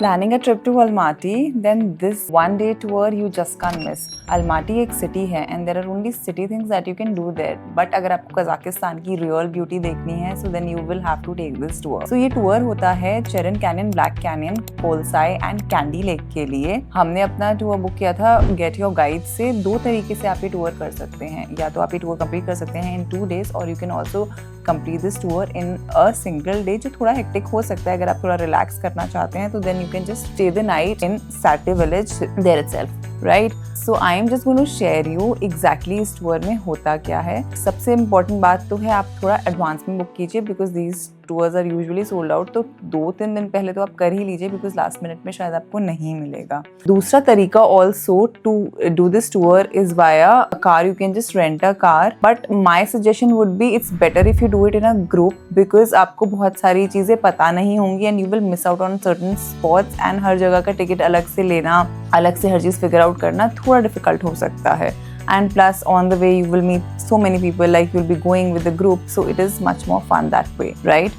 planning a trip to Almaty, then this one day tour you just can't miss. Almaty एक city है and there are only city things that you can do there. But अगर आपको Kazakhstan की real beauty देखनी है, so then you will have to take this tour. So ये tour होता है Charyn canyon, black canyon, Kolsai and Kaindy lake के लिए. हमने अपना टूर बुक किया था गेट योर गाइड से. दो तरीके से आप ये टूर कर सकते हैं. या तो आप ये टूर कंप्लीट कर सकते हैं in 2 days और you can also complete this tour in a single day, जो थोड़ा हेक्टिक हो सकता है. अगर आप थोड़ा रिलैक्स करना चाहते हैं तो then you can just stay the night in Satay village there itself, right? So I am just going to share you exactly इस tour में होता क्या है. सबसे important बात तो है आप थोड़ा एडवांस में बुक कीजिए because these tours are usually sold out. तो 2-3 दिन पहले तो आप कर ही लीजिए because last minute में शायद आपको नहीं मिलेगा. दूसरा तरीका also to do this tour is via a car. You can just rent a car, but my suggestion would be it's better if you do it in a group because आपको बहुत सारी चीजें पता नहीं होंगी and you will miss out on certain spots and हर जगह का ticket अलग से लेना, अलग से हर चीज फिगर आउट करना थोड़ा डिफिकल्ट हो सकता है. And plus on the way you will meet so many people, like you'll be going with the group, so it is much more fun that way, right?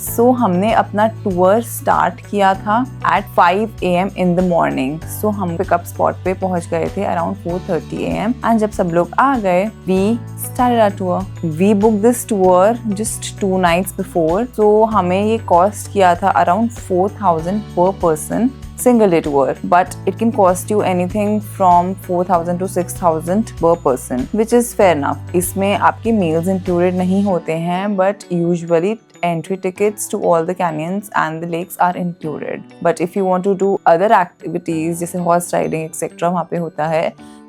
So हमने अपना tour start किया था at 5 AM in the morning. So हम pickup spot पे पहुंच गए थे around 4:30 AM and जब सब लोग आ गए we started our tour. We booked this tour just 2 nights before. So हमें ये कॉस्ट किया था around 4,000 per person. Single day tour, but it can cost you anything from 4,000 to 6,000 per person, which is fair enough. इसमें आपके meals included नहीं होते हैं, but usually entry tickets to all the canyons and the lakes are included. But if you want to do other activities जैसे horse riding etc. वहाँ पे होता है,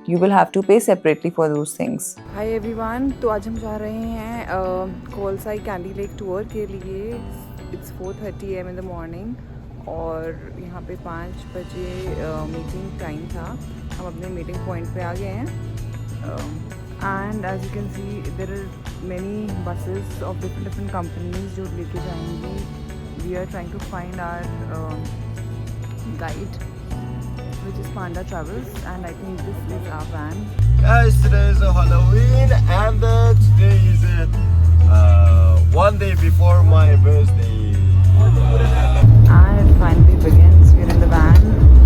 you will have to pay separately for those things. Hi everyone, तो आज हम जा रहे हैं कोलसाई कैंडी लेक टूर के लिए. It's 4:30 AM in the morning. और यहाँ पे 5 बजे मीटिंग टाइम था. हम अपने मीटिंग पॉइंट पे आ गए हैं. And as you can see there are many buses of different companies जो लेके जाएंगी. We are trying to find our guide which is Panda Travels, and I think this is our van. Guys, today is Halloween and today is one day before my birthday. And it finally begins. We're in the van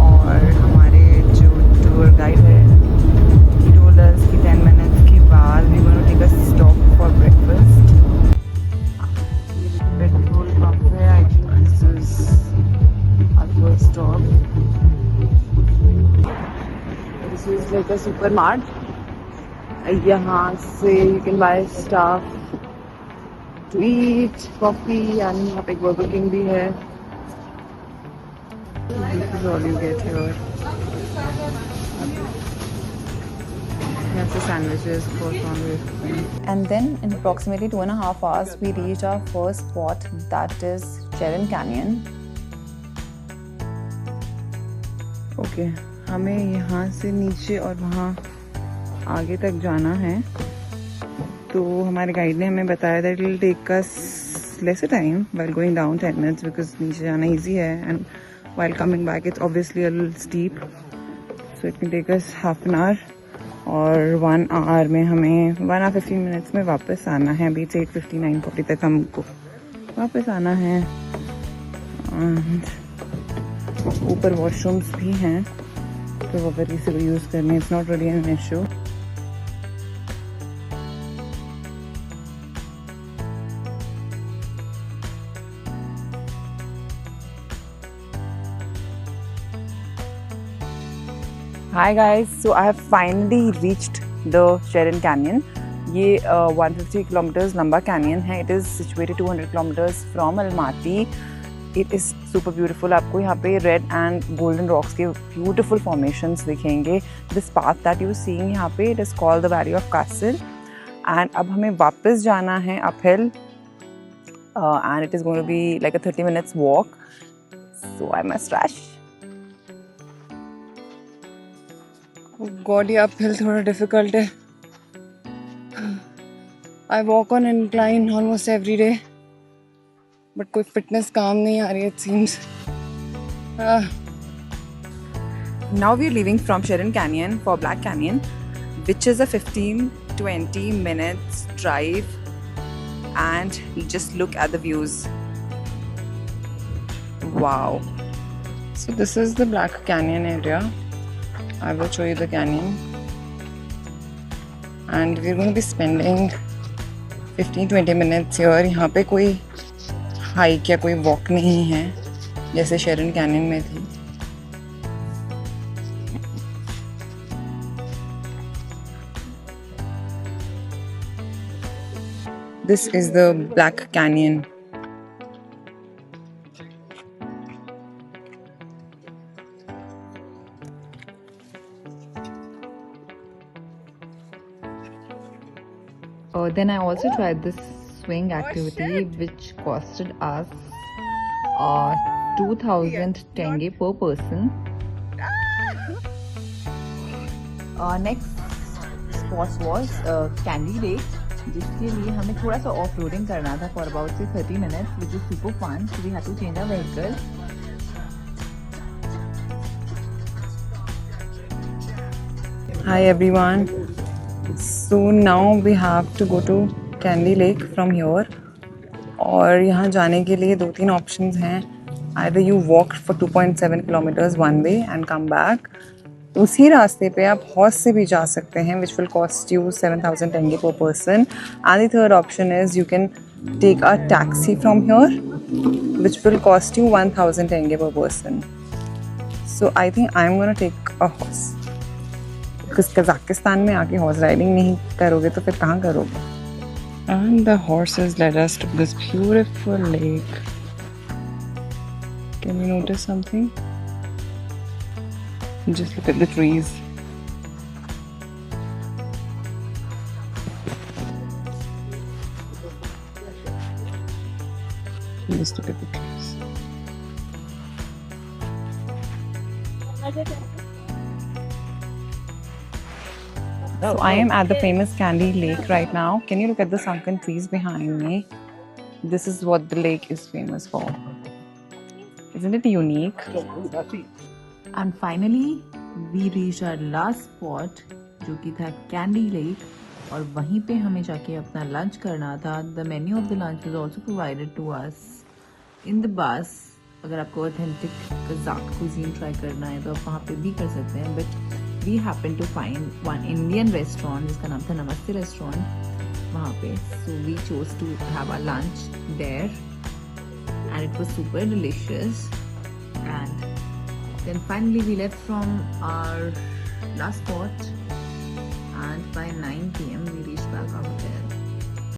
और हमारे जो tour guide है he told us कि 10 minutes के बाद we're going to take a stop for breakfast. ये petrol pump है. I think this is our first stop. This is like a supermart. यहाँ से you can buy stuff to eat, coffee, and यहाँ पे एक Burger King भी है. This is all you get here. That's the sandwiches, first one with. And then in approximately 2.5 hours, we reached our first spot, that is Cheran Canyon. Okay, हमें यहाँ से नीचे और वहाँ आगे तक जाना है. तो हमारे गाइड ने हमें बताया that it will take us lesser time while going down 10 minutes because नीचे जाना easy है and while coming back it's obviously a little steep, so it can take us half an hour. और 1 hour में हमें 1 hour 15 minutes में वापस आना है. अभी 8:50 9:40 तक हमको वापस आना है. ऊपर वॉशरूम्स भी हैं तो अगर किसी को यूज़ करने it's not really an issue. Hi guys, so I have finally reached the Cheran Canyon. ये 150 kilometers लंबा कैनियन है. It is situated 200 kilometers from Almaty. It is super beautiful. आपको यहाँ पे red and golden rocks के beautiful formations दिखेंगे. This path that you are seeing यहाँ पे it is called the Valley of Castle. And अब हमें वापस जाना है uphill. And it is going to be like a 30 minutes walk. So I must rush. Oh God, ये uphill थोड़ा difficult है. I walk on incline almost every day, but कोई fitness काम नहीं आ रही है it seems. Now we are leaving from Cheran Canyon for Black Canyon, which is a 15-20 minutes drive, and just look at the views. Wow. So this is the Black Canyon area. I will show you the canyon. And we're going to be spending 15-20 minutes here. यहाँ पे कोई hike या कोई walk नहीं है जैसे Sheeran canyon में थी. This is the Black Canyon. Then I also tried this swing activity which costed us 2000 tenge per person. Next spot was Candy Lake, जिसके लिए हमें थोड़ा सा ऑफ रोडिंग करना था for about 30 minutes, which is super fun. So we had to change our vehicle. Hi everyone. So now we have to go to Candy Lake from here. और यहाँ जाने के लिए 2-3 options हैं. Either you walk for 2.7 kilometers one way and come back. उसी रास्ते पे आप हॉर्स से भी जा सकते हैं, which will cost you 7,000 tenge per person. And the third option is you can take a taxi from here, which will cost you 1,000 tenge per person. So I think I'm gonna take a horse. Because Kazakhstan में आके horse riding नहीं करोगे तो फिर कहाँ करोगे? And the horses led us to this beautiful lake. Can you notice something? Just look at the trees. Just look at the trees. So I am at the famous Candy Lake right now. Can you look at the sunken trees behind me? This is what the lake is famous for. Isn't it unique? And finally, we reached our last spot, जो कि था Candy Lake, और वहीं पे हमें जाके अपना lunch करना था. The menu of the lunch was also provided to us in the bus. अगर आपको authentic Kazakh cuisine try करना है तो आप वहाँ पे भी कर सकते हैं. But we happened to find one Indian restaurant जिसका नाम था नमस्ते रेस्टोरेंट वहाँ पे. So we chose to have our lunch there, and it was super delicious. And then finally we left from our last spot, and by 9 PM